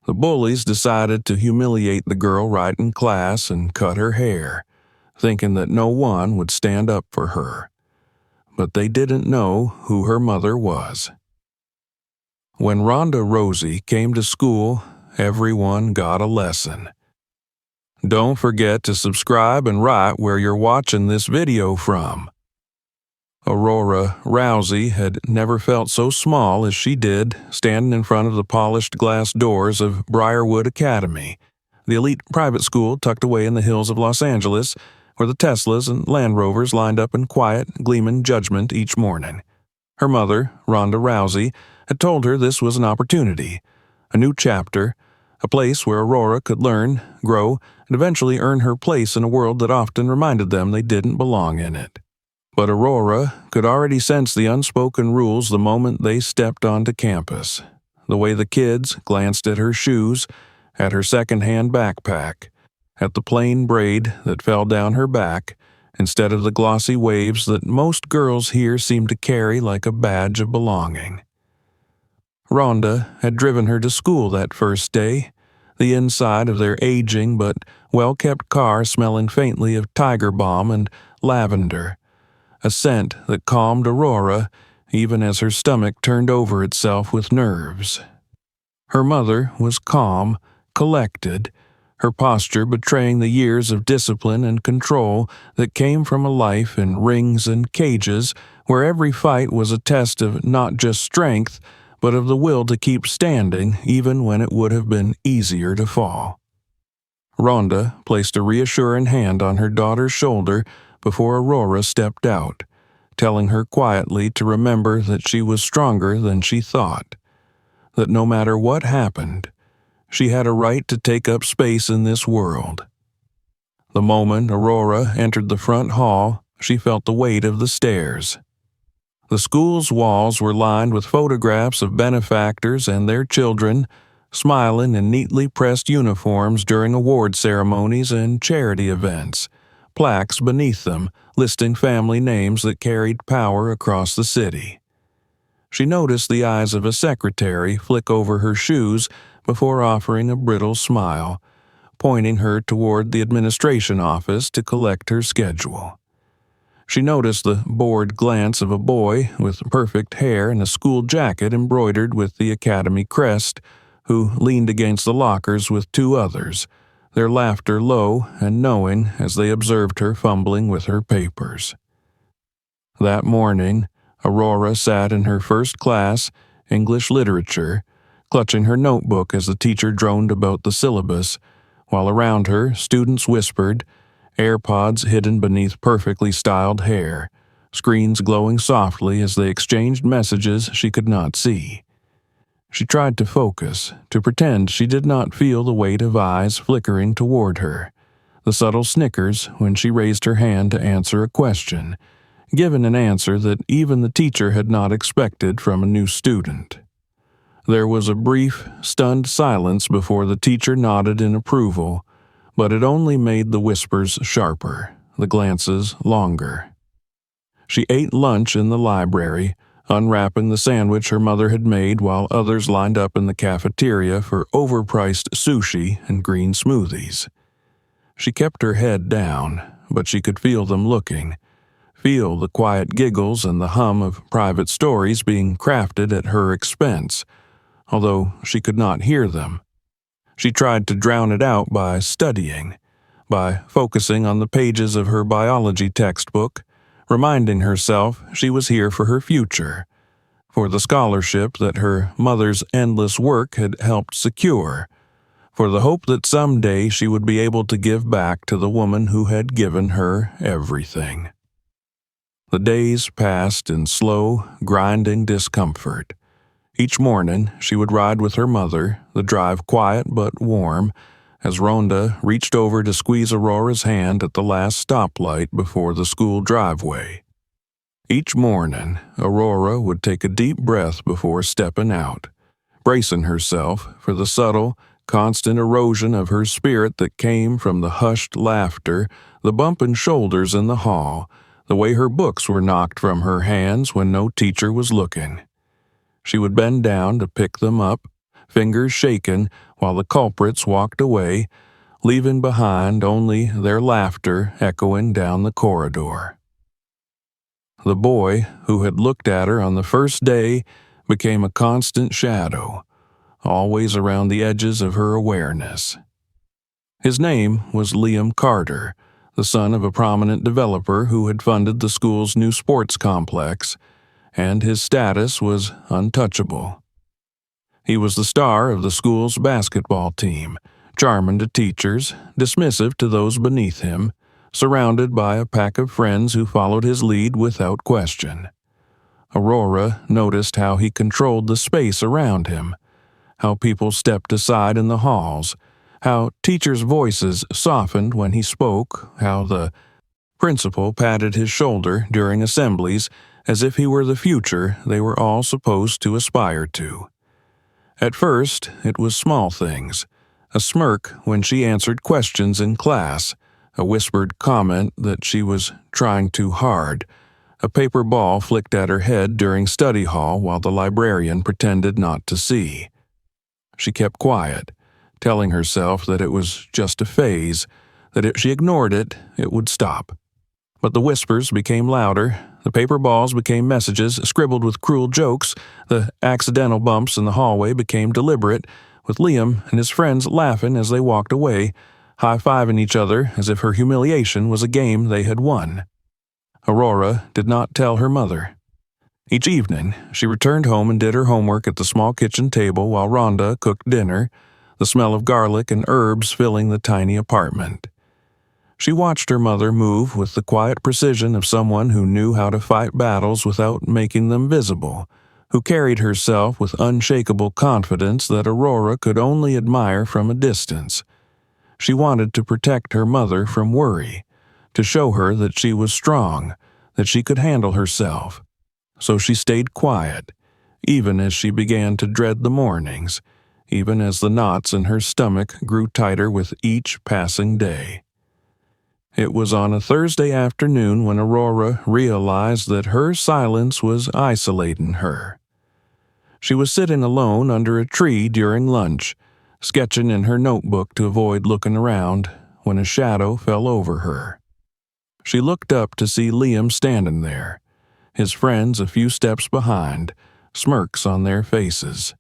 The bullies decided to humiliate the girl right in class and cut her hair, thinking that no one would stand up for her. But they didn't know who her mother was. When Ronda Rousey came to school, everyone got a lesson. Don't forget to subscribe and write where you're watching this video from. Ronda Rousey had never felt so small as she did standing in front of the polished glass doors of Briarwood Academy, the elite private school tucked away in the hills of Los Angeles, where the Teslas and Land Rovers lined up in quiet, gleaming judgment each morning. Her mother, Ronda Rousey, had told her this was an opportunity, a new chapter, a place where Aurora could learn, grow, and eventually earn her place in a world that often reminded them they didn't belong in it. But Aurora could already sense the unspoken rules the moment they stepped onto campus, the way the kids glanced at her shoes, at her second-hand backpack, at the plain braid that fell down her back, instead of the glossy waves that most girls here seemed to carry like a badge of belonging. Rhonda had driven her to school that first day, the inside of their aging but well-kept car smelling faintly of tiger balm and lavender, a scent that calmed Aurora even as her stomach turned over itself with nerves. Her mother was calm, collected, her posture betraying the years of discipline and control that came from a life in rings and cages where every fight was a test of not just strength, but of the will to keep standing even when it would have been easier to fall. Rhonda placed a reassuring hand on her daughter's shoulder before Aurora stepped out, telling her quietly to remember that she was stronger than she thought, that no matter what happened, she had a right to take up space in this world. The moment Aurora entered the front hall, she felt the weight of the stairs. The school's walls were lined with photographs of benefactors and their children, smiling in neatly pressed uniforms during award ceremonies and charity events, plaques beneath them listing family names that carried power across the city. She noticed the eyes of a secretary flick over her shoes before offering a brittle smile, pointing her toward the administration office to collect her schedule. She noticed the bored glance of a boy with perfect hair and a school jacket embroidered with the academy crest, who leaned against the lockers with two others, their laughter low and knowing as they observed her fumbling with her papers. That morning, Aurora sat in her first class, English literature, clutching her notebook as the teacher droned about the syllabus, while around her students whispered, AirPods hidden beneath perfectly styled hair, screens glowing softly as they exchanged messages she could not see. She tried to focus, to pretend she did not feel the weight of eyes flickering toward her, the subtle snickers when she raised her hand to answer a question, given an answer that even the teacher had not expected from a new student. There was a brief, stunned silence before the teacher nodded in approval, but it only made the whispers sharper, the glances longer. She ate lunch in the library, unwrapping the sandwich her mother had made while others lined up in the cafeteria for overpriced sushi and green smoothies. She kept her head down, but she could feel them looking, feel the quiet giggles and the hum of private stories being crafted at her expense, although she could not hear them. She tried to drown it out by studying, by focusing on the pages of her biology textbook, reminding herself she was here for her future, for the scholarship that her mother's endless work had helped secure, for the hope that someday she would be able to give back to the woman who had given her everything. The days passed in slow, grinding discomfort. Each morning, she would ride with her mother, the drive quiet but warm, as Rhonda reached over to squeeze Aurora's hand at the last stoplight before the school driveway. Each morning, Aurora would take a deep breath before stepping out, bracing herself for the subtle, constant erosion of her spirit that came from the hushed laughter, the bumping shoulders in the hall, the way her books were knocked from her hands when no teacher was looking. She would bend down to pick them up, fingers shaken while the culprits walked away, leaving behind only their laughter echoing down the corridor. The boy who had looked at her on the first day became a constant shadow, always around the edges of her awareness. His name was Liam Carter, the son of a prominent developer who had funded the school's new sports complex, and his status was untouchable. He was the star of the school's basketball team, charming to teachers, dismissive to those beneath him, surrounded by a pack of friends who followed his lead without question. Aurora noticed how he controlled the space around him, how people stepped aside in the halls, how teachers' voices softened when he spoke, how the principal patted his shoulder during assemblies as if he were the future they were all supposed to aspire to. At first, it was small things, a smirk when she answered questions in class, a whispered comment that she was trying too hard, a paper ball flicked at her head during study hall while the librarian pretended not to see. She kept quiet, telling herself that it was just a phase, that if she ignored it, it would stop. But the whispers became louder, the paper balls became messages scribbled with cruel jokes, the accidental bumps in the hallway became deliberate, with Liam and his friends laughing as they walked away, high-fiving each other as if her humiliation was a game they had won. Aurora did not tell her mother. Each evening, she returned home and did her homework at the small kitchen table while Rhonda cooked dinner, the smell of garlic and herbs filling the tiny apartment. She watched her mother move with the quiet precision of someone who knew how to fight battles without making them visible, who carried herself with unshakable confidence that Aurora could only admire from a distance. She wanted to protect her mother from worry, to show her that she was strong, that she could handle herself. So she stayed quiet, even as she began to dread the mornings, even as the knots in her stomach grew tighter with each passing day. It was on a Thursday afternoon when Aurora realized that her silence was isolating her. She was sitting alone under a tree during lunch, sketching in her notebook to avoid looking around, when a shadow fell over her. She looked up to see Liam standing there, his friends a few steps behind, smirks on their faces.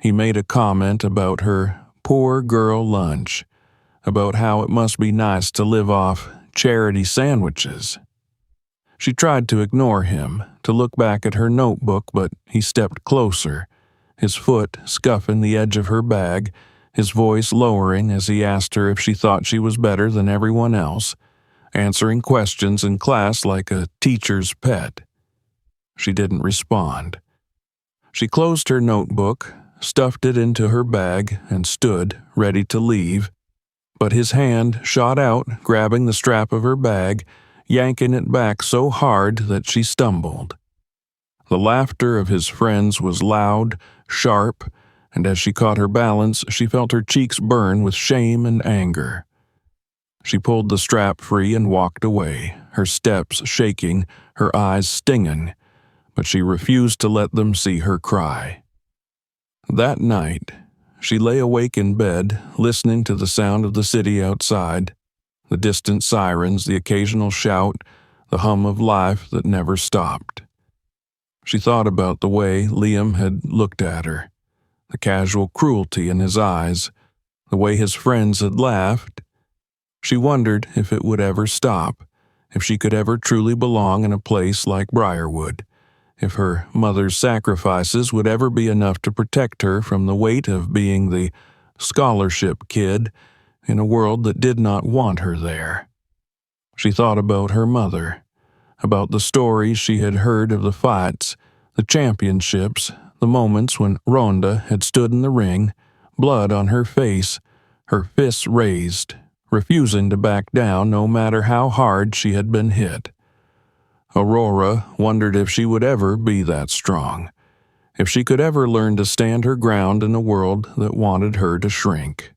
He made a comment about her poor girl lunch, about how it must be nice to live off charity sandwiches. She tried to ignore him, to look back at her notebook, but he stepped closer, his foot scuffing the edge of her bag, his voice lowering as he asked her if she thought she was better than everyone else, answering questions in class like a teacher's pet. She didn't respond. She closed her notebook, stuffed it into her bag, and stood, ready to leave, but his hand shot out, grabbing the strap of her bag, yanking it back so hard that she stumbled. The laughter of his friends was loud, sharp, and as she caught her balance, she felt her cheeks burn with shame and anger. She pulled the strap free and walked away, her steps shaking, her eyes stinging, but she refused to let them see her cry. That night, she lay awake in bed, listening to the sound of the city outside, the distant sirens, the occasional shout, the hum of life that never stopped. She thought about the way Liam had looked at her, the casual cruelty in his eyes, the way his friends had laughed. She wondered if it would ever stop, if she could ever truly belong in a place like Briarwood, if her mother's sacrifices would ever be enough to protect her from the weight of being the scholarship kid in a world that did not want her there. She thought about her mother, about the stories she had heard of the fights, the championships, the moments when Rhonda had stood in the ring, blood on her face, her fists raised, refusing to back down no matter how hard she had been hit. Aurora wondered if she would ever be that strong, if she could ever learn to stand her ground in a world that wanted her to shrink.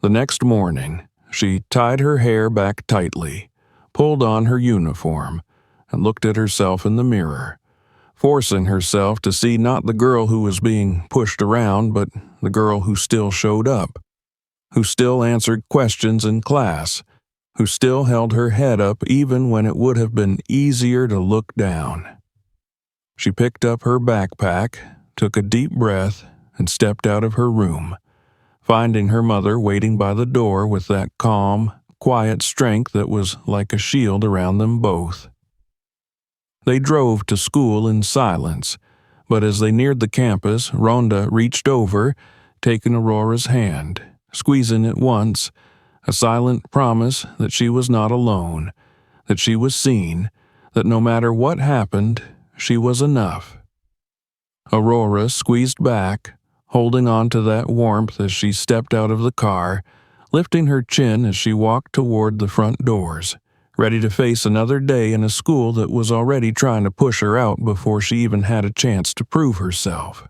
The next morning, she tied her hair back tightly, pulled on her uniform, and looked at herself in the mirror, forcing herself to see not the girl who was being pushed around, but the girl who still showed up, who still answered questions in class, who still held her head up even when it would have been easier to look down. She picked up her backpack, took a deep breath, and stepped out of her room, finding her mother waiting by the door with that calm, quiet strength that was like a shield around them both. They drove to school in silence, but as they neared the campus, Rhonda reached over, taking Aurora's hand, squeezing it once, a silent promise that she was not alone, that she was seen, that no matter what happened, she was enough. Aurora squeezed back, holding on to that warmth as she stepped out of the car, lifting her chin as she walked toward the front doors, ready to face another day in a school that was already trying to push her out before she even had a chance to prove herself.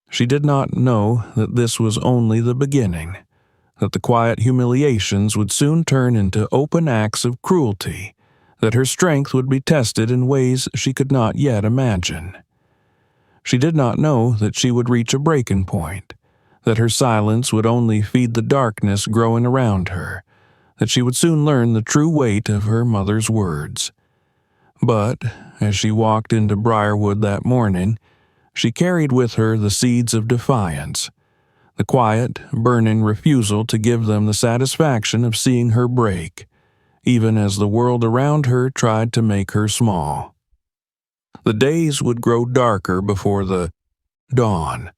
She did not know that this was only the beginning, that the quiet humiliations would soon turn into open acts of cruelty, that her strength would be tested in ways she could not yet imagine. She did not know that she would reach a breaking point, that her silence would only feed the darkness growing around her, that she would soon learn the true weight of her mother's words. But, as she walked into Briarwood that morning, she carried with her the seeds of defiance, the quiet, burning refusal to give them the satisfaction of seeing her break, even as the world around her tried to make her small. The days would grow darker before the dawn.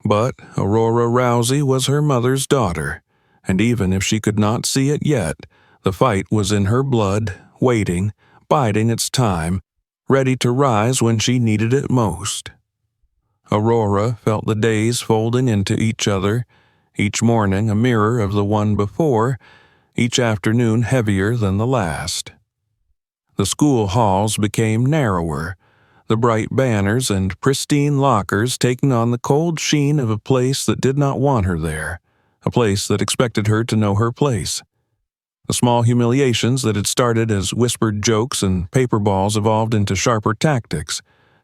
But Aurora Rousey was her mother's daughter, and even if she could not see it yet, the fight was in her blood, waiting, biding its time, ready to rise when she needed it most. Aurora felt the days folding into each other, each morning a mirror of the one before, each afternoon heavier than the last. The school halls became narrower, the bright banners and pristine lockers taking on the cold sheen of a place that did not want her there, a place that expected her to know her place. The small humiliations that had started as whispered jokes and paper balls evolved into sharper tactics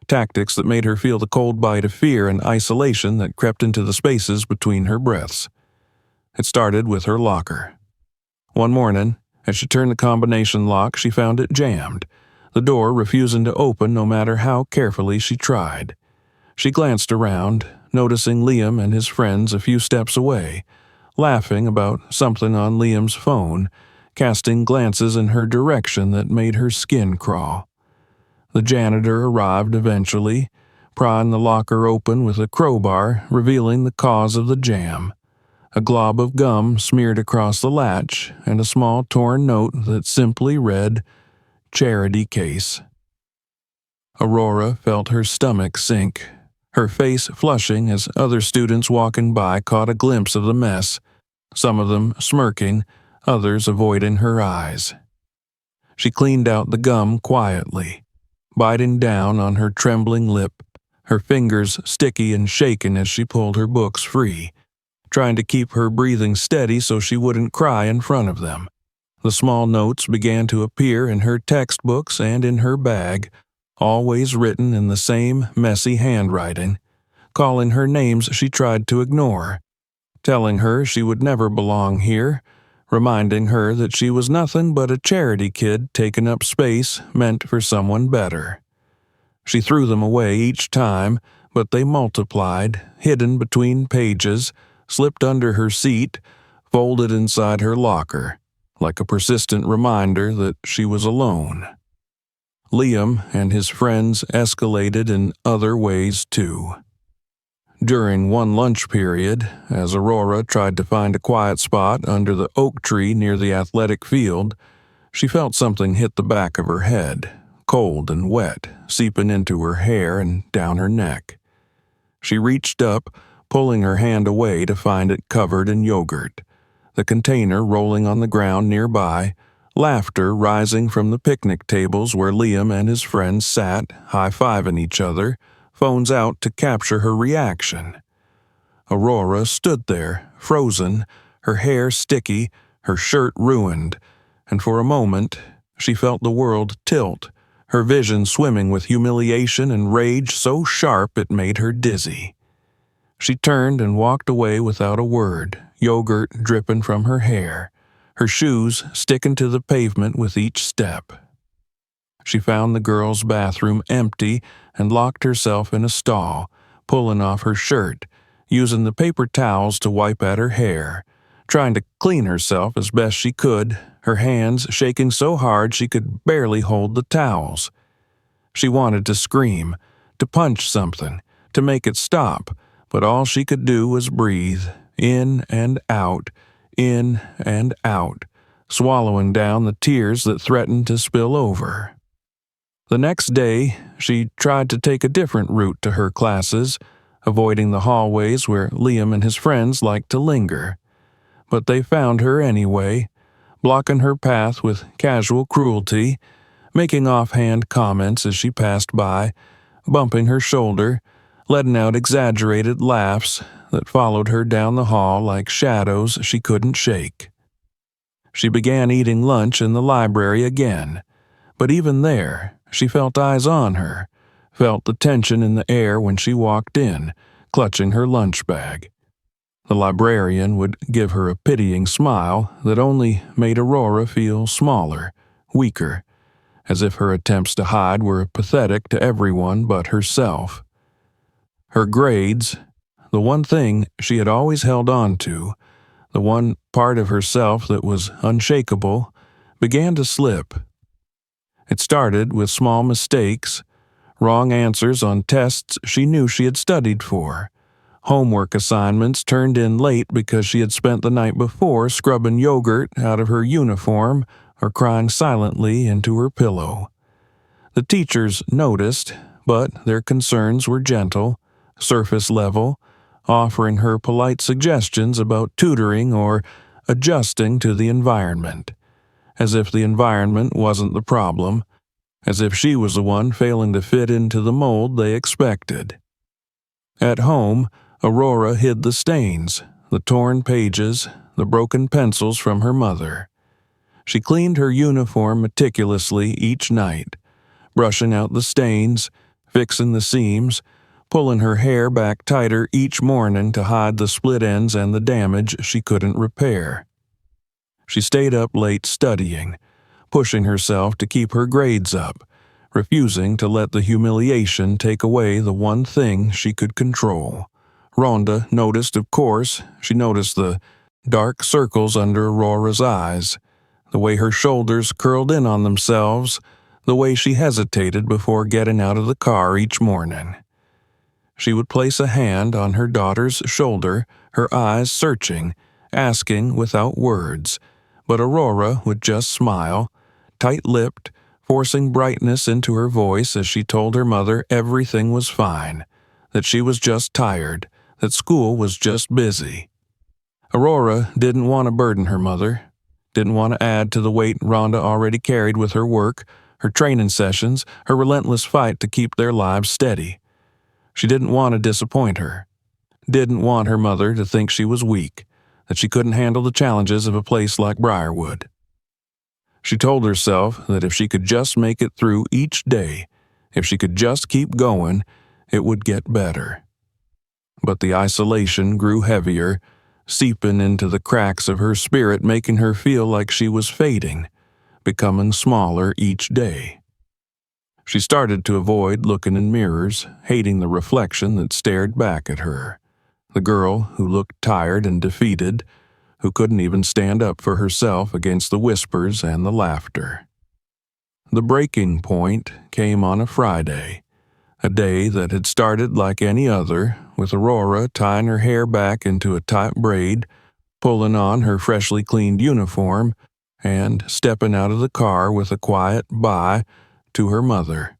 that made her feel the cold bite of fear and isolation that crept into the spaces between her breaths. It started with her locker. One morning, as she turned the combination lock, she found it jammed, the door refusing to open no matter how carefully she tried. She glanced around, noticing Liam and his friends a few steps away, laughing about something on Liam's phone, casting glances in her direction that made her skin crawl. The janitor arrived eventually, prying the locker open with a crowbar, revealing the cause of the jam. A glob of gum smeared across the latch, and a small torn note that simply read, "Charity Case." Aurora felt her stomach sink, her face flushing as other students walking by caught a glimpse of the mess, some of them smirking, others avoiding her eyes. She cleaned out the gum quietly, biting down on her trembling lip, her fingers sticky and shaken as she pulled her books free, trying to keep her breathing steady so she wouldn't cry in front of them. The small notes began to appear in her textbooks and in her bag, always written in the same messy handwriting, calling her names she tried to ignore, telling her she would never belong here, reminding her that she was nothing but a charity kid taking up space meant for someone better. She threw them away each time, but they multiplied, hidden between pages, slipped under her seat, folded inside her locker, like a persistent reminder that she was alone. Liam and his friends escalated in other ways too. During one lunch period, as Aurora tried to find a quiet spot under the oak tree near the athletic field, she felt something hit the back of her head, cold and wet, seeping into her hair and down her neck. She reached up, pulling her hand away to find it covered in yogurt, the container rolling on the ground nearby, laughter rising from the picnic tables where Liam and his friends sat, high-fiving each other, phones out to capture her reaction. Aurora stood there, frozen, her hair sticky, her shirt ruined, and for a moment she felt the world tilt, her vision swimming with humiliation and rage so sharp it made her dizzy. She turned and walked away without a word, yogurt dripping from her hair, her shoes sticking to the pavement with each step. She found the girls' bathroom empty and locked herself in a stall, pulling off her shirt, using the paper towels to wipe at her hair, trying to clean herself as best she could, her hands shaking so hard she could barely hold the towels. She wanted to scream, to punch something, to make it stop, but all she could do was breathe, in and out, swallowing down the tears that threatened to spill over. The next day, she tried to take a different route to her classes, avoiding the hallways where Liam and his friends liked to linger. But they found her anyway, blocking her path with casual cruelty, making offhand comments as she passed by, bumping her shoulder, letting out exaggerated laughs that followed her down the hall like shadows she couldn't shake. She began eating lunch in the library again, but even there, she felt eyes on her, felt the tension in the air when she walked in, clutching her lunch bag. The librarian would give her a pitying smile that only made Aurora feel smaller, weaker, as if her attempts to hide were pathetic to everyone but herself. Her grades, the one thing she had always held on to, the one part of herself that was unshakable, began to slip. It started with small mistakes, wrong answers on tests she knew she had studied for, homework assignments turned in late because she had spent the night before scrubbing yogurt out of her uniform or crying silently into her pillow. The teachers noticed, but their concerns were gentle, surface level, offering her polite suggestions about tutoring or adjusting to the environment, as if the environment wasn't the problem, as if she was the one failing to fit into the mold they expected. At home, Aurora hid the stains, the torn pages, the broken pencils from her mother. She cleaned her uniform meticulously each night, brushing out the stains, fixing the seams, pulling her hair back tighter each morning to hide the split ends and the damage she couldn't repair. She stayed up late studying, pushing herself to keep her grades up, refusing to let the humiliation take away the one thing she could control. Rhonda noticed, of course, she noticed the dark circles under Aurora's eyes, the way her shoulders curled in on themselves, the way she hesitated before getting out of the car each morning. She would place a hand on her daughter's shoulder, her eyes searching, asking without words, but Aurora would just smile, tight-lipped, forcing brightness into her voice as she told her mother everything was fine, that she was just tired, that school was just busy. Aurora didn't want to burden her mother, didn't want to add to the weight Rhonda already carried with her work, her training sessions, her relentless fight to keep their lives steady. She didn't want to disappoint her, didn't want her mother to think she was weak, that she couldn't handle the challenges of a place like Briarwood. She told herself that if she could just make it through each day, if she could just keep going, it would get better. But the isolation grew heavier, seeping into the cracks of her spirit, making her feel like she was fading, becoming smaller each day. She started to avoid looking in mirrors, hating the reflection that stared back at her, the girl who looked tired and defeated, who couldn't even stand up for herself against the whispers and the laughter. The breaking point came on a Friday, a day that had started like any other, with Aurora tying her hair back into a tight braid, pulling on her freshly cleaned uniform, and stepping out of the car with a quiet bye to her mother.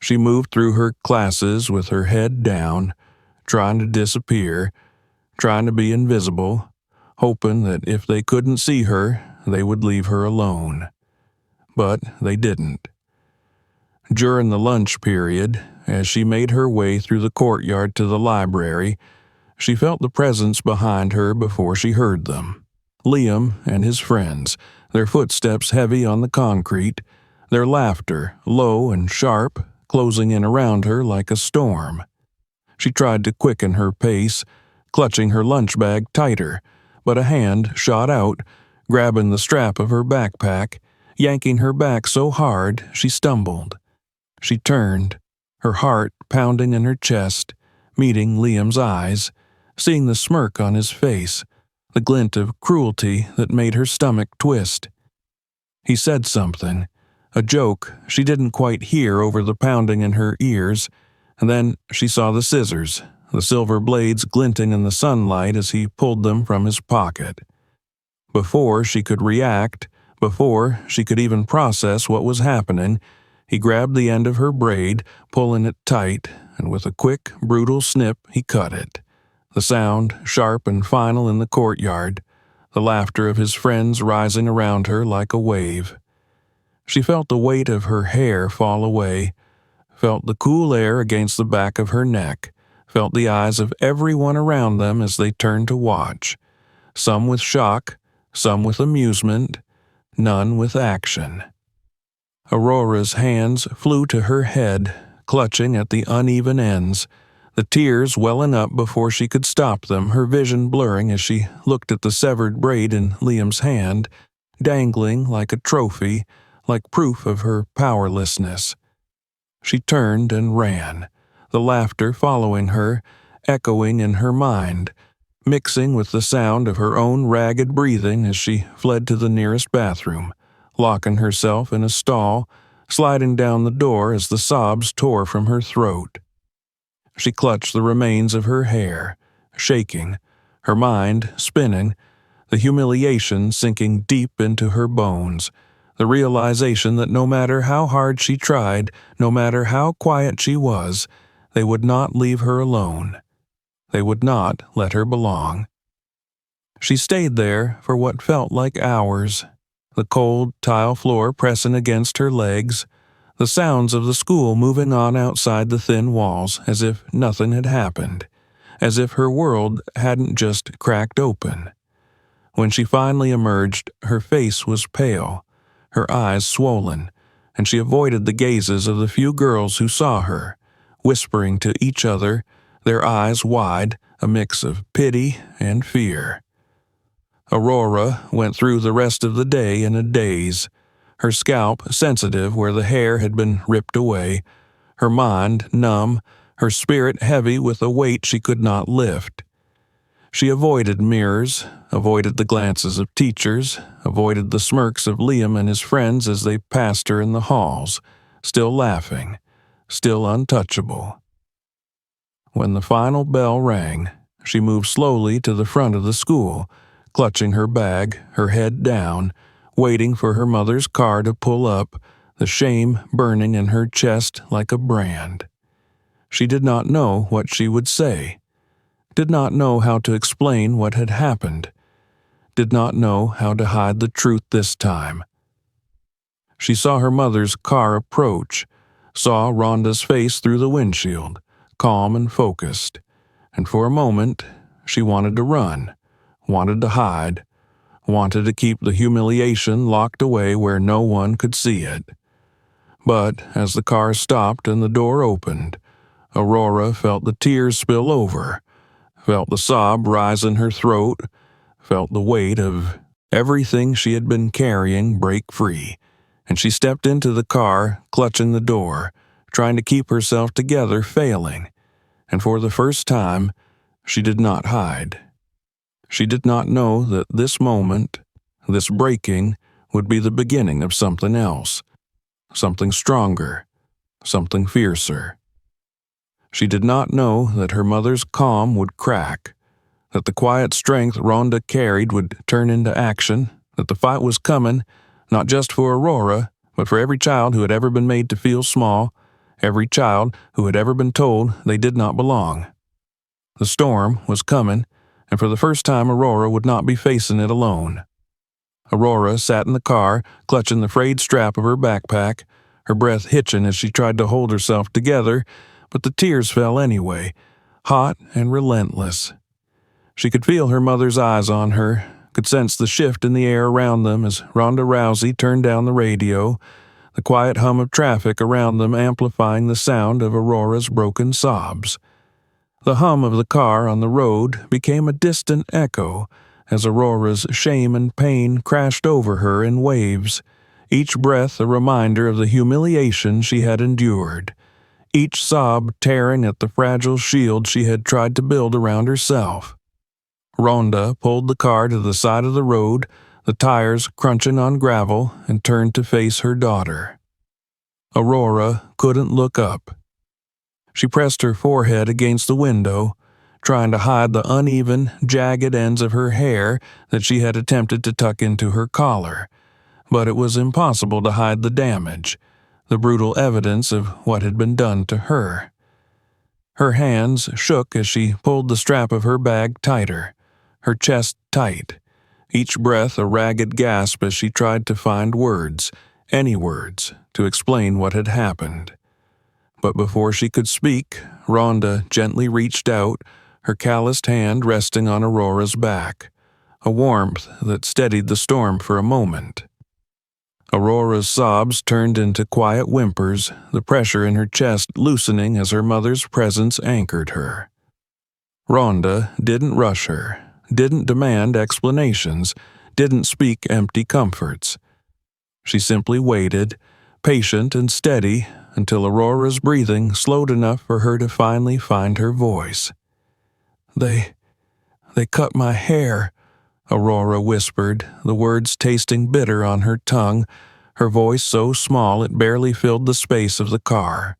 She moved through her classes with her head down, trying to disappear, trying to be invisible, hoping that if they couldn't see her, they would leave her alone. But they didn't. During the lunch period, as she made her way through the courtyard to the library, she felt the presence behind her before she heard them. Liam and his friends, their footsteps heavy on the concrete, their laughter, low and sharp, closing in around her like a storm. She tried to quicken her pace, clutching her lunch bag tighter, but a hand shot out, grabbing the strap of her backpack, yanking her back so hard she stumbled. She turned, her heart pounding in her chest, meeting Liam's eyes, seeing the smirk on his face, the glint of cruelty that made her stomach twist. He said something, a joke she didn't quite hear over the pounding in her ears, and then she saw the scissors, the silver blades glinting in the sunlight as he pulled them from his pocket. Before she could react, before she could even process what was happening, he grabbed the end of her braid, pulling it tight, and with a quick, brutal snip he cut it. The sound, sharp and final in the courtyard, the laughter of his friends rising around her like a wave. She felt the weight of her hair fall away, felt the cool air against the back of her neck, felt the eyes of everyone around them as they turned to watch, some with shock, some with amusement, none with action. Aurora's hands flew to her head, clutching at the uneven ends, the tears welling up before she could stop them, her vision blurring as she looked at the severed braid in Liam's hand, dangling like a trophy, like proof of her powerlessness. She turned and ran, the laughter following her, echoing in her mind, mixing with the sound of her own ragged breathing as she fled to the nearest bathroom, locking herself in a stall, sliding down the door as the sobs tore from her throat. She clutched the remains of her hair, shaking, her mind spinning, the humiliation sinking deep into her bones, the realization that no matter how hard she tried, no matter how quiet she was, they would not leave her alone. They would not let her belong. She stayed there for what felt like hours, the cold tile floor pressing against her legs, the sounds of the school moving on outside the thin walls as if nothing had happened, as if her world hadn't just cracked open. When she finally emerged, her face was pale, her eyes swollen, and she avoided the gazes of the few girls who saw her, whispering to each other, their eyes wide, a mix of pity and fear. Aurora went through the rest of the day in a daze, her scalp sensitive where the hair had been ripped away, her mind numb, her spirit heavy with a weight she could not lift. She avoided mirrors, avoided the glances of teachers, avoided the smirks of Liam and his friends as they passed her in the halls, still laughing, still untouchable. When the final bell rang, she moved slowly to the front of the school, clutching her bag, her head down, waiting for her mother's car to pull up, the shame burning in her chest like a brand. She did not know what she would say, did not know how to explain what had happened, did not know how to hide the truth this time. She saw her mother's car approach, saw Rhonda's face through the windshield, calm and focused, and for a moment she wanted to run, wanted to hide, wanted to keep the humiliation locked away where no one could see it. But as the car stopped and the door opened, Aurora felt the tears spill over, felt the sob rise in her throat, felt the weight of everything she had been carrying break free, and she stepped into the car, clutching the door, trying to keep herself together, failing, and for the first time, she did not hide. She did not know that this moment, this breaking, would be the beginning of something else, something stronger, something fiercer. She did not know that her mother's calm would crack, that the quiet strength Rhonda carried would turn into action, that the fight was coming, not just for Aurora, but for every child who had ever been made to feel small, every child who had ever been told they did not belong. The storm was coming, and for the first time Aurora would not be facing it alone. Aurora sat in the car, clutching the frayed strap of her backpack, her breath hitching as she tried to hold herself together, but the tears fell anyway, hot and relentless. She could feel her mother's eyes on her, could sense the shift in the air around them as Ronda Rousey turned down the radio, the quiet hum of traffic around them amplifying the sound of Aurora's broken sobs. The hum of the car on the road became a distant echo as Aurora's shame and pain crashed over her in waves, each breath a reminder of the humiliation she had endured, each sob tearing at the fragile shield she had tried to build around herself. Rhonda pulled the car to the side of the road, the tires crunching on gravel, and turned to face her daughter. Aurora couldn't look up. She pressed her forehead against the window, trying to hide the uneven, jagged ends of her hair that she had attempted to tuck into her collar, but it was impossible to hide the damage, the brutal evidence of what had been done to her. Her hands shook as she pulled the strap of her bag tighter, her chest tight, each breath a ragged gasp as she tried to find words, any words, to explain what had happened. But before she could speak, Rhonda gently reached out, her calloused hand resting on Aurora's back, a warmth that steadied the storm for a moment. Aurora's sobs turned into quiet whimpers, the pressure in her chest loosening as her mother's presence anchored her. Rhonda didn't rush her, didn't demand explanations, didn't speak empty comforts. She simply waited, patient and steady, until Aurora's breathing slowed enough for her to finally find her voice. They cut my hair," Aurora whispered, the words tasting bitter on her tongue, her voice so small it barely filled the space of the car.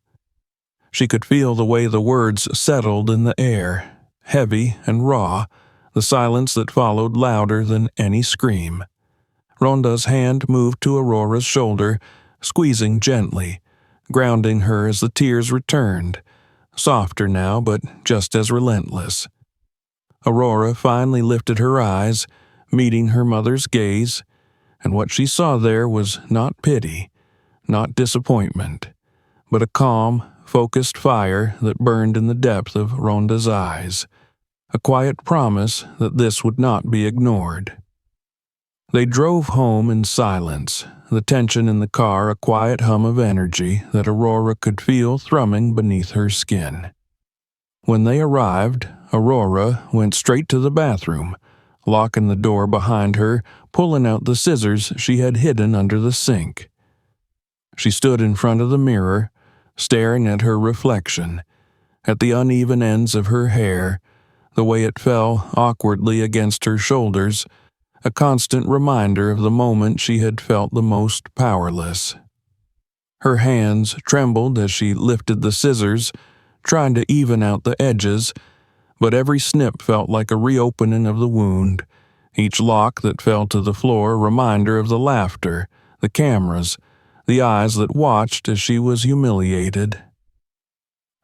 She could feel the way the words settled in the air, heavy and raw, the silence that followed louder than any scream. Rhonda's hand moved to Aurora's shoulder, squeezing gently, grounding her as the tears returned, softer now but just as relentless. Aurora finally lifted her eyes, meeting her mother's gaze, and what she saw there was not pity, not disappointment, but a calm, focused fire that burned in the depth of Rhonda's eyes, a quiet promise that this would not be ignored. They drove home in silence, the tension in the car a quiet hum of energy that Aurora could feel thrumming beneath her skin. When they arrived, Aurora went straight to the bathroom, locking the door behind her, pulling out the scissors she had hidden under the sink. She stood in front of the mirror, staring at her reflection, at the uneven ends of her hair, the way it fell awkwardly against her shoulders, a constant reminder of the moment she had felt the most powerless. Her hands trembled as she lifted the scissors, trying to even out the edges, but every snip felt like a reopening of the wound, each lock that fell to the floor a reminder of the laughter, the cameras, the eyes that watched as she was humiliated.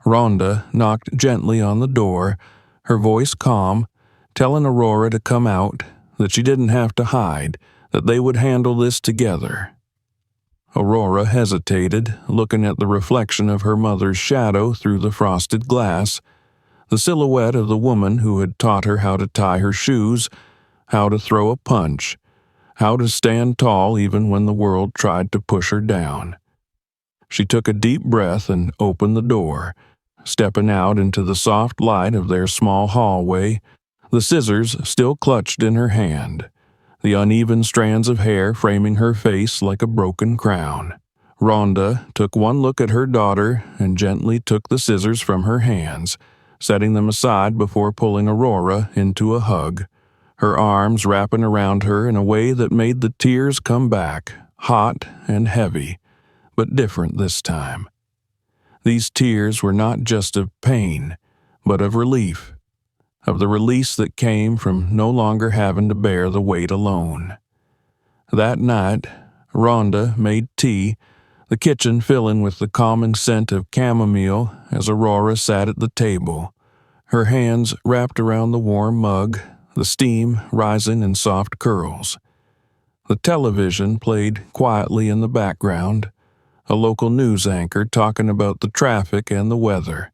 Rhonda knocked gently on the door, her voice calm, telling Aurora to come out, that she didn't have to hide, that they would handle this together. Aurora hesitated, looking at the reflection of her mother's shadow through the frosted glass, the silhouette of the woman who had taught her how to tie her shoes, how to throw a punch, how to stand tall even when the world tried to push her down. She took a deep breath and opened the door, stepping out into the soft light of their small hallway, the scissors still clutched in her hand, the uneven strands of hair framing her face like a broken crown. Rhonda took one look at her daughter and gently took the scissors from her hands, setting them aside before pulling Aurora into a hug, her arms wrapping around her in a way that made the tears come back, hot and heavy, but different this time. These tears were not just of pain, but of relief, of the release that came from no longer having to bear the weight alone. That night, Rhonda made tea, the kitchen filling with the calming scent of chamomile as Aurora sat at the table, her hands wrapped around the warm mug, the steam rising in soft curls. The television played quietly in the background, a local news anchor talking about the traffic and the weather,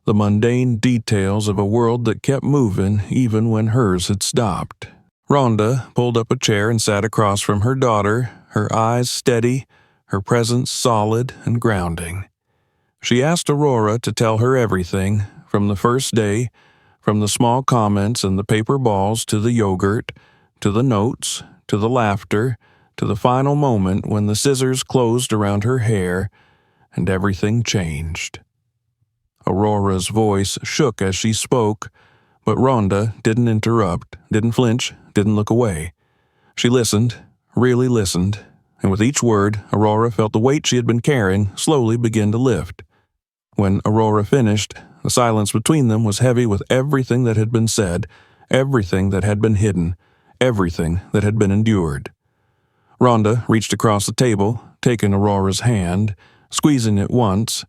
the mundane details of a world that kept moving even when hers had stopped. Rhonda pulled up a chair and sat across from her daughter, her eyes steady, her presence solid and grounding. She asked Aurora to tell her everything, from the first day, from the small comments and the paper balls to the yogurt, to the notes, to the laughter, to the final moment when the scissors closed around her hair, and everything changed. Aurora's voice shook as she spoke, but Rhonda didn't interrupt, didn't flinch, didn't look away. She listened, really listened, and with each word, Aurora felt the weight she had been carrying slowly begin to lift. When Aurora finished, the silence between them was heavy with everything that had been said, everything that had been hidden, everything that had been endured. Rhonda reached across the table, taking Aurora's hand, squeezing it once,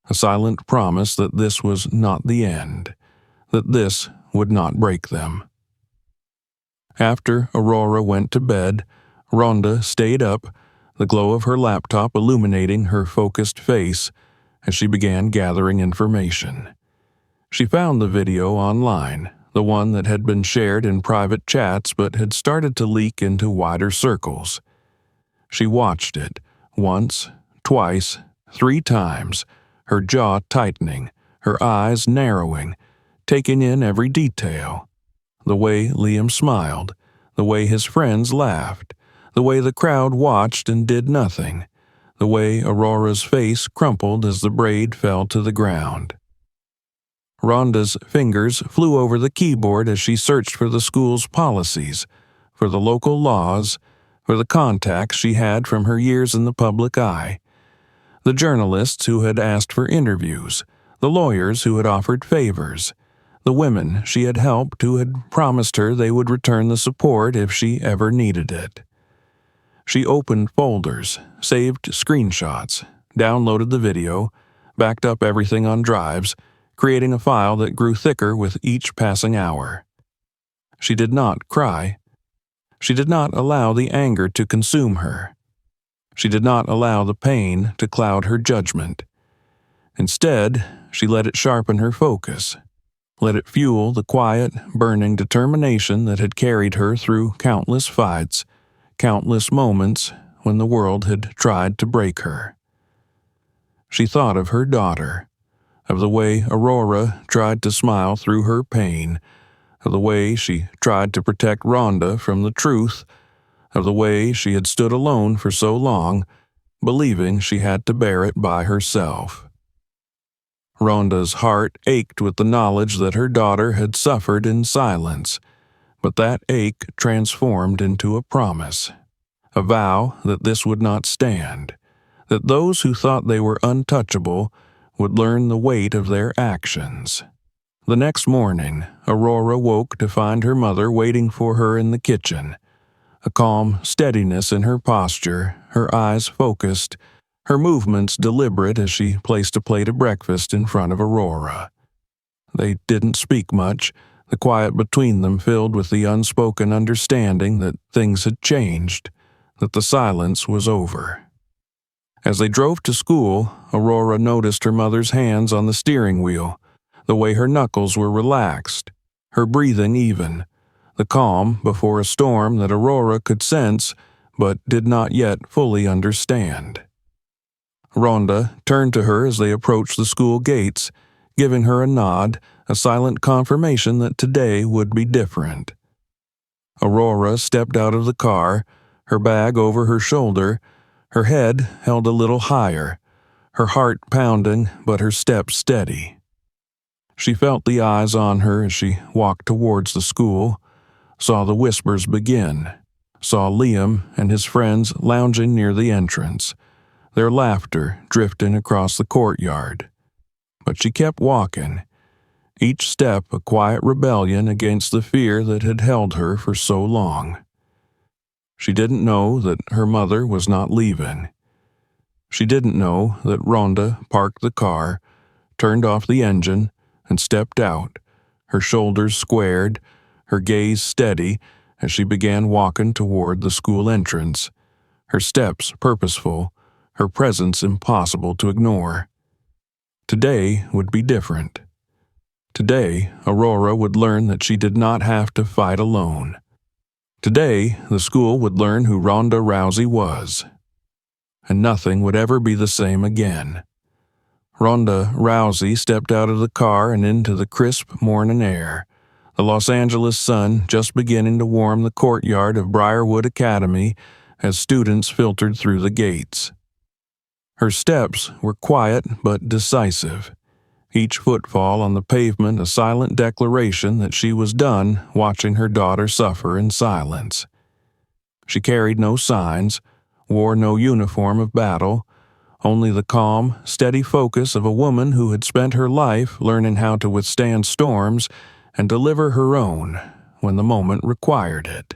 a silent promise that this was not the end, that this would not break them. After Aurora went to bed, Rhonda stayed up, the glow of her laptop illuminating her focused face as she began gathering information. She found the video online, the one that had been shared in private chats but had started to leak into wider circles. She watched it, once, twice, 3 times, her jaw tightening, her eyes narrowing, taking in every detail. The way Liam smiled, the way his friends laughed, the way the crowd watched and did nothing, the way Aurora's face crumpled as the braid fell to the ground. Rhonda's fingers flew over the keyboard as she searched for the school's policies, for the local laws, for the contacts she had from her years in the public eye, the journalists who had asked for interviews, the lawyers who had offered favors, the women she had helped who had promised her they would return the support if she ever needed it. She opened folders, saved screenshots, downloaded the video, backed up everything on drives, creating a file that grew thicker with each passing hour. She did not cry. She did not allow the anger to consume her. She did not allow the pain to cloud her judgment. Instead, she let it sharpen her focus, let it fuel the quiet, burning determination that had carried her through countless fights, countless moments when the world had tried to break her. She thought of her daughter, of the way Aurora tried to smile through her pain, of the way she tried to protect Rhonda from the truth, of the way she had stood alone for so long, believing she had to bear it by herself. Rhonda's heart ached with the knowledge that her daughter had suffered in silence, but that ache transformed into a promise, a vow that this would not stand, that those who thought they were untouchable would learn the weight of their actions. The next morning, Aurora woke to find her mother waiting for her in the kitchen, a calm steadiness in her posture, her eyes focused, her movements deliberate as she placed a plate of breakfast in front of Aurora. They didn't speak much, the quiet between them filled with the unspoken understanding that things had changed, that the silence was over. As they drove to school, Aurora noticed her mother's hands on the steering wheel, the way her knuckles were relaxed, her breathing even, the calm before a storm that Aurora could sense but did not yet fully understand. Rhonda turned to her as they approached the school gates, giving her a nod, a silent confirmation that today would be different. Aurora stepped out of the car, her bag over her shoulder, her head held a little higher, her heart pounding but her steps steady. She felt the eyes on her as she walked towards the school, saw the whispers begin, saw Liam and his friends lounging near the entrance, their laughter drifting across the courtyard. But she kept walking, each step a quiet rebellion against the fear that had held her for so long. She didn't know that her mother was not leaving. She didn't know that Rhonda parked the car, turned off the engine, and stepped out, her shoulders squared, her gaze steady as she began walking toward the school entrance, her steps purposeful, her presence impossible to ignore. Today would be different. Today, Aurora would learn that she did not have to fight alone. Today, the school would learn who Ronda Rousey was. and nothing would ever be the same again. Ronda Rousey stepped out of the car and into the crisp morning air, the Los Angeles sun just beginning to warm the courtyard of Briarwood Academy as students filtered through the gates. Her steps were quiet but decisive, each footfall on the pavement a silent declaration that she was done watching her daughter suffer in silence. She carried no signs, wore no uniform of battle, only the calm, steady focus of a woman who had spent her life learning how to withstand storms and deliver her own when the moment required it.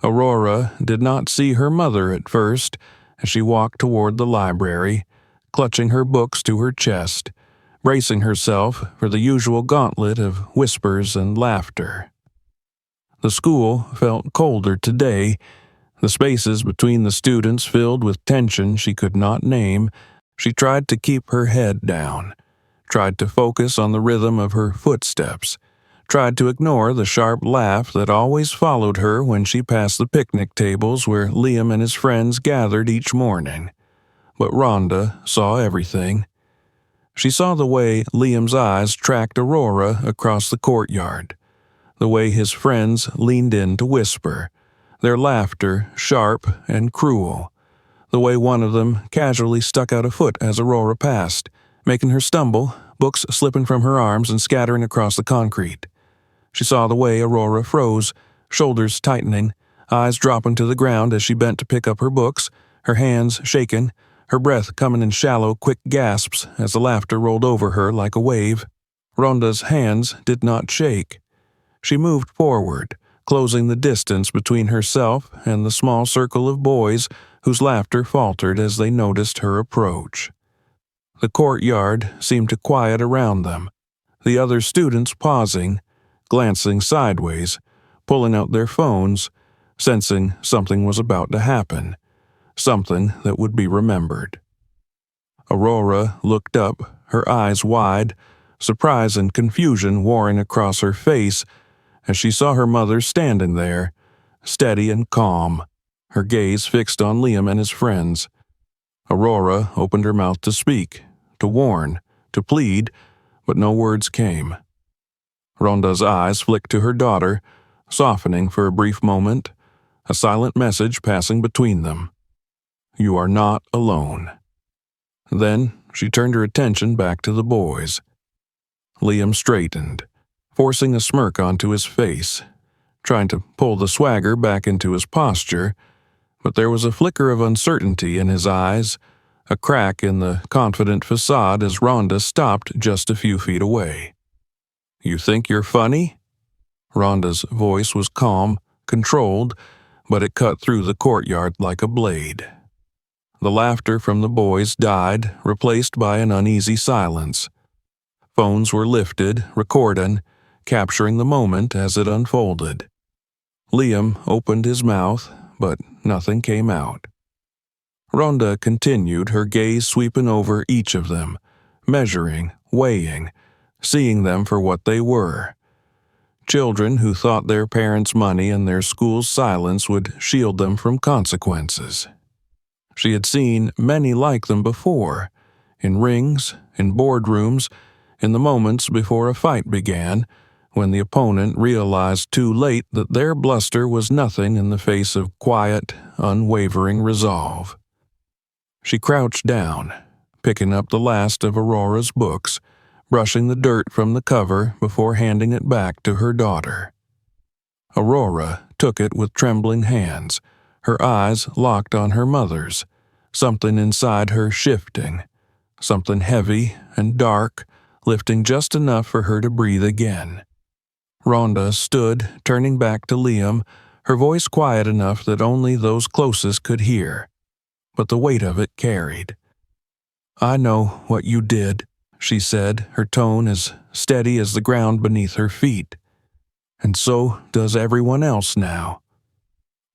Aurora did not see her mother at first as she walked toward the library, clutching her books to her chest, bracing herself for the usual gauntlet of whispers and laughter. The school felt colder today, the spaces between the students filled with tension she could not name. She tried to keep her head down, tried to focus on the rhythm of her footsteps, tried to ignore the sharp laugh that always followed her when she passed the picnic tables where Liam and his friends gathered each morning. But Rhonda saw everything. She saw the way Liam's eyes tracked Aurora across the courtyard, the way his friends leaned in to whisper, their laughter sharp and cruel, the way one of them casually stuck out a foot as Aurora passed, making her stumble, books slipping from her arms and scattering across the concrete. She saw the way Aurora froze, shoulders tightening, eyes dropping to the ground as she bent to pick up her books, her hands shaking, her breath coming in shallow, quick gasps as the laughter rolled over her like a wave. Rhonda's hands did not shake. She moved forward, closing the distance between herself and the small circle of boys whose laughter faltered as they noticed her approach. The courtyard seemed to quiet around them, the other students pausing, glancing sideways, pulling out their phones, sensing something was about to happen, something that would be remembered. Aurora looked up, her eyes wide, surprise and confusion warring across her face as she saw her mother standing there, steady and calm, her gaze fixed on Liam and his friends. Aurora opened her mouth to speak, to warn, to plead, but no words came. Rhonda's eyes flicked to her daughter, softening for a brief moment, a silent message passing between them. You are not alone. Then she turned her attention back to the boys. Liam straightened, forcing a smirk onto his face, trying to pull the swagger back into his posture, but there was a flicker of uncertainty in his eyes, a crack in the confident facade as Rhonda stopped just a few feet away. You think you're funny? Rhonda's voice was calm, controlled, but it cut through the courtyard like a blade. The laughter from the boys died, replaced by an uneasy silence. Phones were lifted, recording, capturing the moment as it unfolded. Liam opened his mouth, but nothing came out. Rhonda continued, her gaze sweeping over each of them, measuring, weighing, seeing them for what they were. Children who thought their parents' money and their school's silence would shield them from consequences. She had seen many like them before, in rings, in boardrooms, in the moments before a fight began, when the opponent realized too late that their bluster was nothing in the face of quiet, unwavering resolve. She crouched down, picking up the last of Aurora's books, brushing the dirt from the cover before handing it back to her daughter. Aurora took it with trembling hands, her eyes locked on her mother's, something inside her shifting, something heavy and dark, lifting just enough for her to breathe again. Rhonda stood, turning back to Liam, her voice quiet enough that only those closest could hear, but the weight of it carried. I know what you did, she said, her tone as steady as the ground beneath her feet. And so does everyone else now.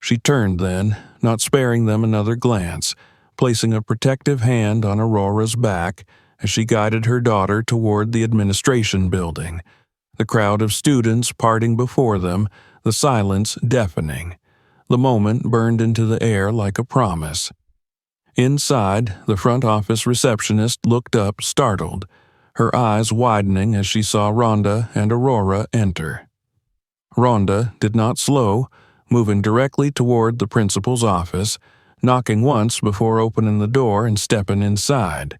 She turned then, not sparing them another glance, placing a protective hand on Aurora's back as she guided her daughter toward the administration building, the crowd of students parting before them, the silence deafening. The moment burned into the air like a promise. Inside, the front office receptionist looked up, startled, her eyes widening as she saw Rhonda and Aurora enter. Rhonda did not slow, moving directly toward the principal's office, knocking once before opening the door and stepping inside.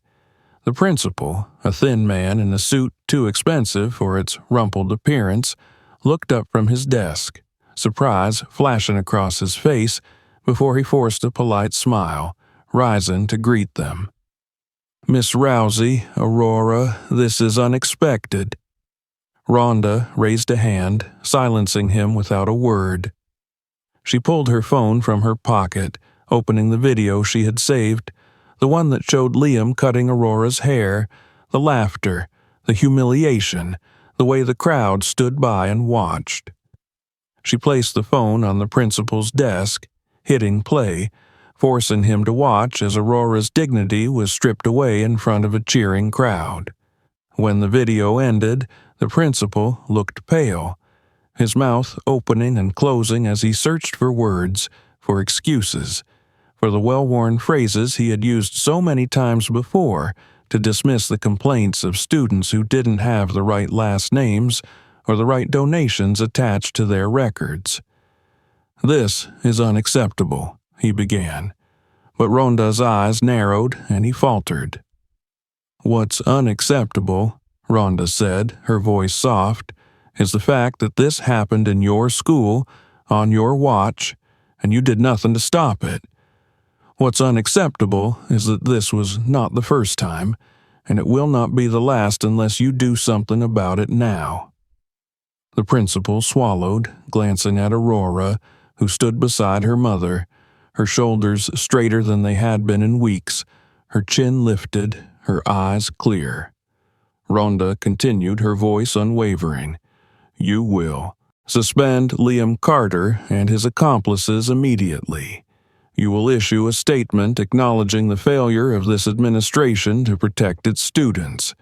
The principal, a thin man in a suit too expensive for its rumpled appearance, looked up from his desk, surprise flashing across his face before he forced a polite smile, rising to greet them. "Miss Rousey, Aurora, this is unexpected." Rhonda raised a hand, silencing him without a word. She pulled her phone from her pocket, opening the video she had saved, the one that showed Liam cutting Aurora's hair, the laughter, the humiliation, the way the crowd stood by and watched. She placed the phone on the principal's desk, hitting play, forcing him to watch as Aurora's dignity was stripped away in front of a cheering crowd. When the video ended, the principal looked pale, his mouth opening and closing as he searched for words, for excuses, for the well-worn phrases he had used so many times before to dismiss the complaints of students who didn't have the right last names or the right donations attached to their records. "This is unacceptable," he began, but Rhonda's eyes narrowed and he faltered. "What's unacceptable," Rhonda said, her voice soft, "is the fact that this happened in your school, on your watch, and you did nothing to stop it. What's unacceptable is that this was not the first time, and it will not be the last unless you do something about it now." The principal swallowed, glancing at Aurora, who stood beside her mother, her shoulders straighter than they had been in weeks, her chin lifted, her eyes clear. Rhonda continued, her voice unwavering. "You will suspend Liam Carter and his accomplices immediately. You will issue a statement acknowledging the failure of this administration to protect its students.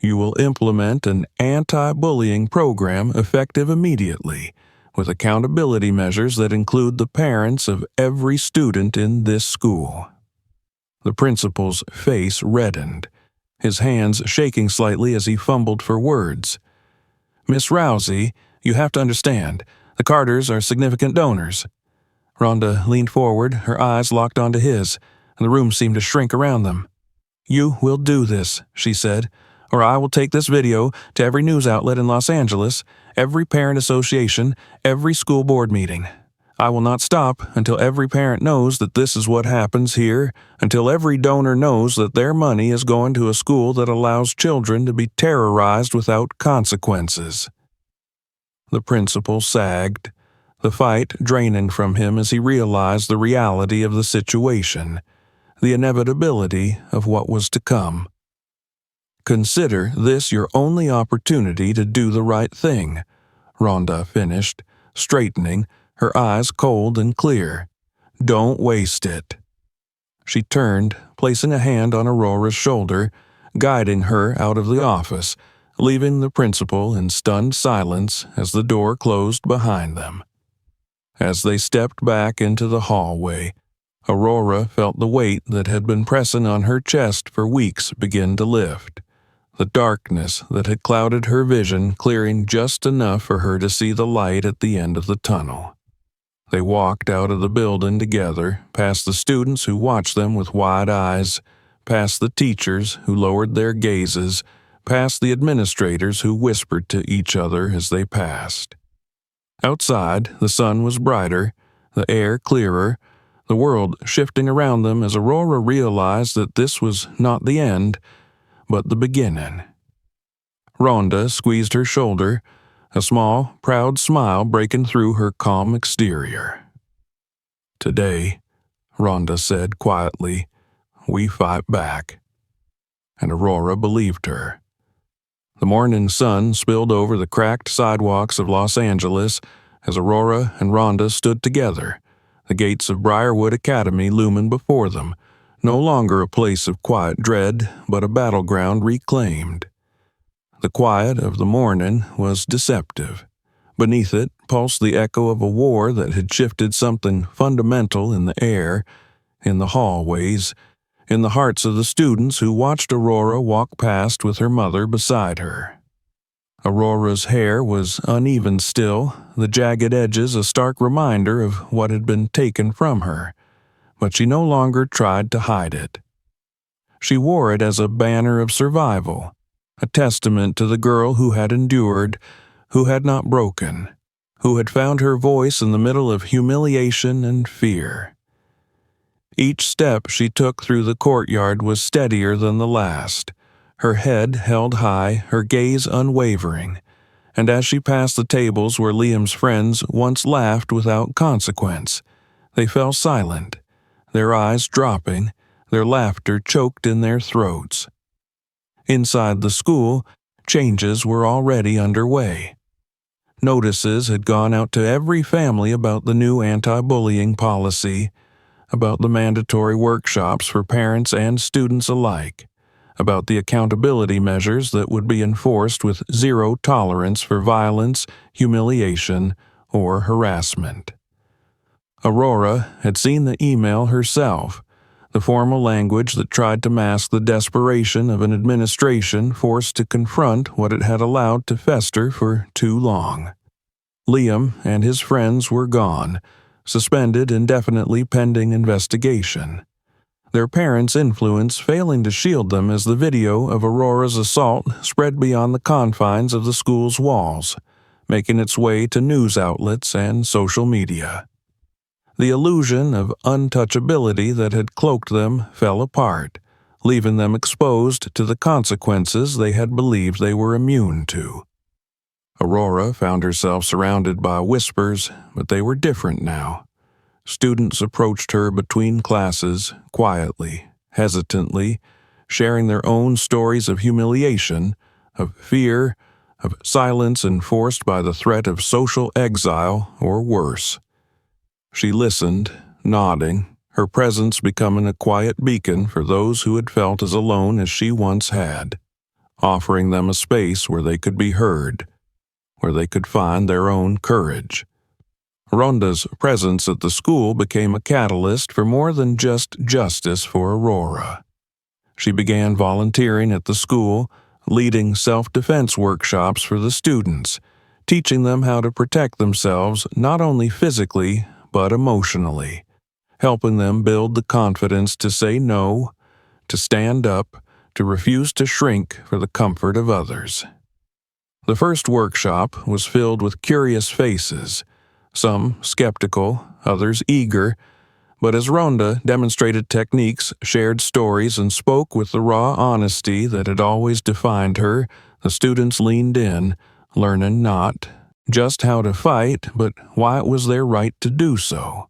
You will implement an anti-bullying program effective immediately, with accountability measures that include the parents of every student in this school." The principal's face reddened, his hands shaking slightly as he fumbled for words. "Miss Rousey, you have to understand, the Carters are significant donors." Rhonda leaned forward, her eyes locked onto his, and the room seemed to shrink around them. "You will do this," she said, "or I will take this video to every news outlet in Los Angeles, every parent association, every school board meeting. I will not stop until every parent knows that this is what happens here, until every donor knows that their money is going to a school that allows children to be terrorized without consequences." The principal sagged, the fight draining from him as he realized the reality of the situation, the inevitability of what was to come. "Consider this your only opportunity to do the right thing," Rhonda finished, straightening, her eyes cold and clear. "Don't waste it." She turned, placing a hand on Aurora's shoulder, guiding her out of the office, leaving the principal in stunned silence as the door closed behind them. As they stepped back into the hallway, Aurora felt the weight that had been pressing on her chest for weeks begin to lift, the darkness that had clouded her vision clearing just enough for her to see the light at the end of the tunnel. They walked out of the building together, past the students who watched them with wide eyes, past the teachers who lowered their gazes, past the administrators who whispered to each other as they passed. Outside, the sun was brighter, the air clearer, the world shifting around them as Aurora realized that this was not the end, but the beginning. Rhonda squeezed her shoulder, a small, proud smile breaking through her calm exterior. "Today," Rhonda said quietly, "we fight back." And Aurora believed her. The morning sun spilled over the cracked sidewalks of Los Angeles as Aurora and Rhonda stood together, the gates of Briarwood Academy looming before them, no longer a place of quiet dread, but a battleground reclaimed. The quiet of the morning was deceptive. Beneath it pulsed the echo of a war that had shifted something fundamental in the air, in the hallways, in the hearts of the students who watched Aurora walk past with her mother beside her. Aurora's hair was uneven still, the jagged edges a stark reminder of what had been taken from her, but she no longer tried to hide it. She wore it as a banner of survival, a testament to the girl who had endured, who had not broken, who had found her voice in the middle of humiliation and fear. Each step she took through the courtyard was steadier than the last, her head held high, her gaze unwavering, and as she passed the tables where Liam's friends once laughed without consequence, they fell silent, their eyes dropping, their laughter choked in their throats. Inside the school, changes were already underway. Notices had gone out to every family about the new anti-bullying policy, about the mandatory workshops for parents and students alike, about the accountability measures that would be enforced with zero tolerance for violence, humiliation, or harassment. Aurora had seen the email herself, the formal language that tried to mask the desperation of an administration forced to confront what it had allowed to fester for too long. Liam and his friends were gone, suspended indefinitely pending investigation, their parents' influence failing to shield them as the video of Aurora's assault spread beyond the confines of the school's walls, making its way to news outlets and social media. The illusion of untouchability that had cloaked them fell apart, leaving them exposed to the consequences they had believed they were immune to. Aurora found herself surrounded by whispers, but they were different now. Students approached her between classes, quietly, hesitantly, sharing their own stories of humiliation, of fear, of silence enforced by the threat of social exile or worse. She listened, nodding, her presence becoming a quiet beacon for those who had felt as alone as she once had, offering them a space where they could be heard, where they could find their own courage. Rhonda's presence at the school became a catalyst for more than just justice for Aurora. She began volunteering at the school, leading self-defense workshops for the students, teaching them how to protect themselves not only physically but emotionally, helping them build the confidence to say no, to stand up, to refuse to shrink for the comfort of others. The first workshop was filled with curious faces, some skeptical, others eager, but as Rhonda demonstrated techniques, shared stories, and spoke with the raw honesty that had always defined her, the students leaned in, learning not just how to fight, but why it was their right to do so.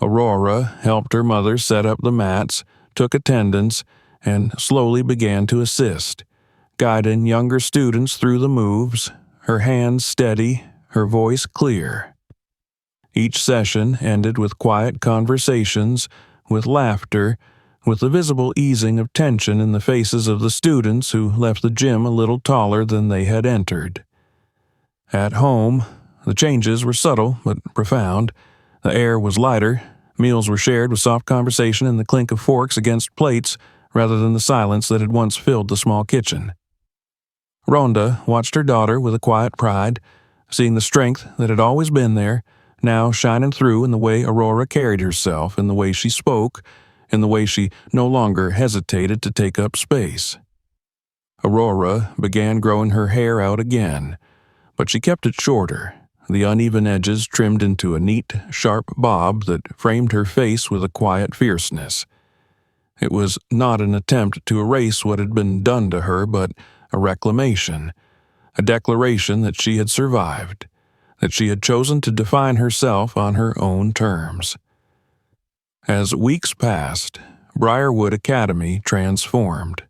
Aurora helped her mother set up the mats, took attendance, and slowly began to assist, guiding younger students through the moves, her hands steady, her voice clear. Each session ended with quiet conversations, with laughter, with the visible easing of tension in the faces of the students who left the gym a little taller than they had entered. At home, the changes were subtle but profound. The air was lighter, meals were shared with soft conversation and the clink of forks against plates rather than the silence that had once filled the small kitchen. Rhonda watched her daughter with a quiet pride, seeing the strength that had always been there, now shining through in the way Aurora carried herself, in the way she spoke, in the way she no longer hesitated to take up space. Aurora began growing her hair out again, but she kept it shorter, the uneven edges trimmed into a neat, sharp bob that framed her face with a quiet fierceness. It was not an attempt to erase what had been done to her, but a reclamation, a declaration that she had survived, that she had chosen to define herself on her own terms. As weeks passed, Briarwood Academy transformed.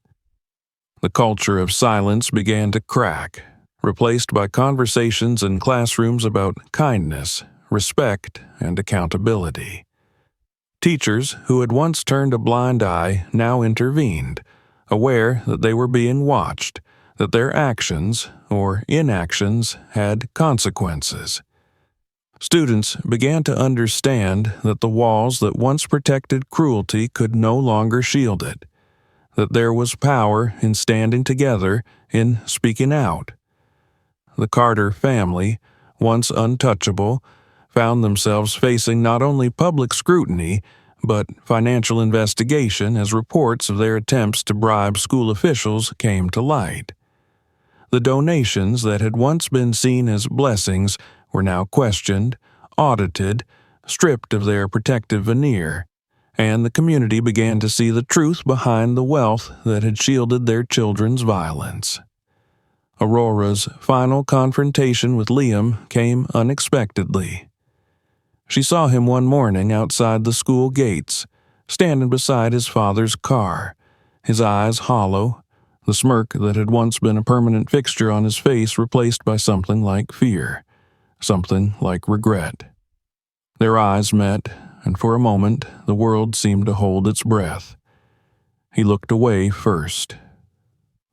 The culture of silence began to crack, replaced by conversations in classrooms about kindness, respect, and accountability. Teachers who had once turned a blind eye now intervened, aware that they were being watched, that their actions or inactions had consequences. Students began to understand that the walls that once protected cruelty could no longer shield it, that there was power in standing together, in speaking out. The Carter family, once untouchable, found themselves facing not only public scrutiny, but financial investigation as reports of their attempts to bribe school officials came to light. The donations that had once been seen as blessings were now questioned, audited, stripped of their protective veneer, and the community began to see the truth behind the wealth that had shielded their children's violence. Aurora's final confrontation with Liam came unexpectedly. She saw him one morning outside the school gates, standing beside his father's car, his eyes hollow, the smirk that had once been a permanent fixture on his face replaced by something like fear, something like regret. Their eyes met, and for a moment the world seemed to hold its breath. He looked away first.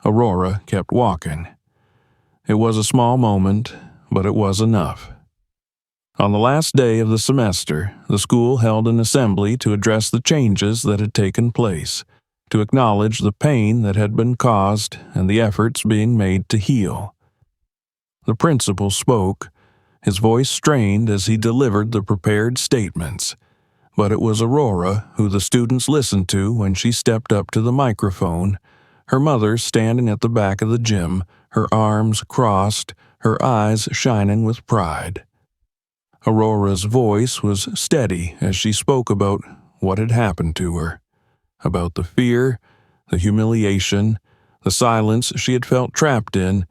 Aurora kept walking. It was a small moment, but it was enough. On the last day of the semester, the school held an assembly to address the changes that had taken place, to acknowledge the pain that had been caused and the efforts being made to heal. The principal spoke, his voice strained as he delivered the prepared statements, but it was Aurora who the students listened to when she stepped up to the microphone, her mother standing at the back of the gym, her arms crossed, her eyes shining with pride. Aurora's voice was steady as she spoke about what had happened to her, about the fear, the humiliation, the silence she had felt trapped in,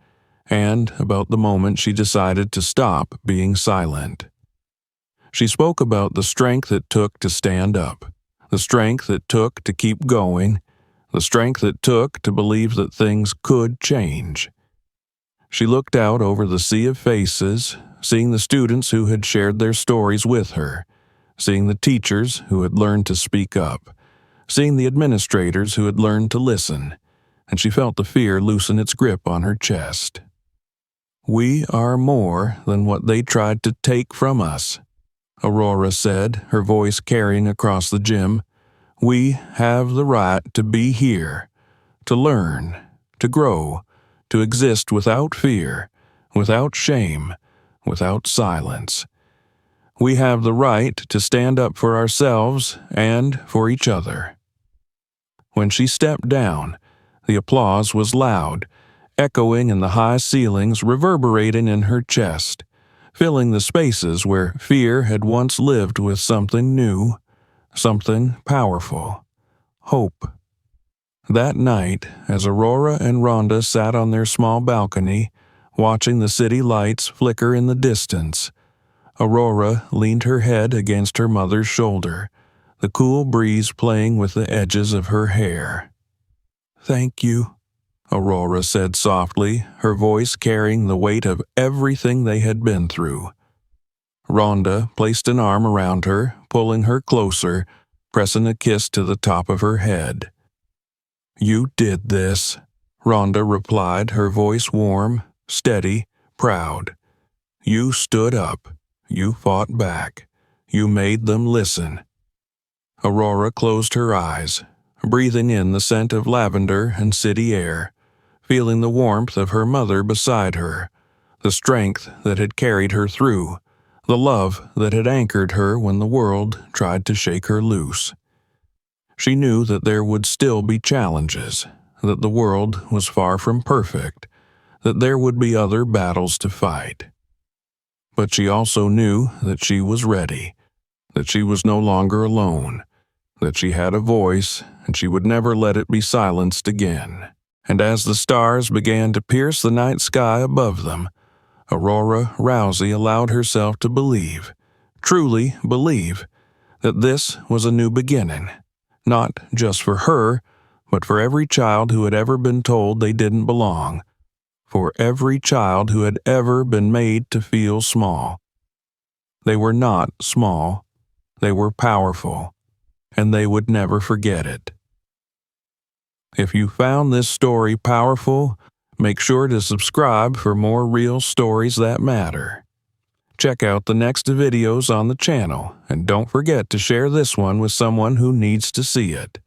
and about the moment she decided to stop being silent. She spoke about the strength it took to stand up, the strength it took to keep going, the strength it took to believe that things could change. She looked out over the sea of faces, seeing the students who had shared their stories with her, seeing the teachers who had learned to speak up, seeing the administrators who had learned to listen, and she felt the fear loosen its grip on her chest. "We are more than what they tried to take from us," Aurora said, her voice carrying across the gym. "We have the right to be here, to learn, to grow, to exist without fear, without shame, without silence. We have the right to stand up for ourselves and for each other." When she stepped down, the applause was loud, echoing in the high ceilings, reverberating in her chest, filling the spaces where fear had once lived with something new, something powerful, hope. That night, as Aurora and Rhonda sat on their small balcony, watching the city lights flicker in the distance, Aurora leaned her head against her mother's shoulder, the cool breeze playing with the edges of her hair. "Thank you," Aurora said softly, her voice carrying the weight of everything they had been through. Rhonda placed an arm around her, pulling her closer, pressing a kiss to the top of her head. "You did this," Rhonda replied, her voice warm, steady, proud. "You stood up. You fought back. You made them listen." Aurora closed her eyes, breathing in the scent of lavender and city air, feeling the warmth of her mother beside her, the strength that had carried her through, the love that had anchored her when the world tried to shake her loose. She knew that there would still be challenges, that the world was far from perfect, that there would be other battles to fight. But she also knew that she was ready, that she was no longer alone, that she had a voice and she would never let it be silenced again. And as the stars began to pierce the night sky above them, Aurora Rousey allowed herself to believe, truly believe, that this was a new beginning, not just for her, but for every child who had ever been told they didn't belong, for every child who had ever been made to feel small. They were not small, they were powerful, and they would never forget it. If you found this story powerful, make sure to subscribe for more real stories that matter. Check out the next videos on the channel, and don't forget to share this one with someone who needs to see it.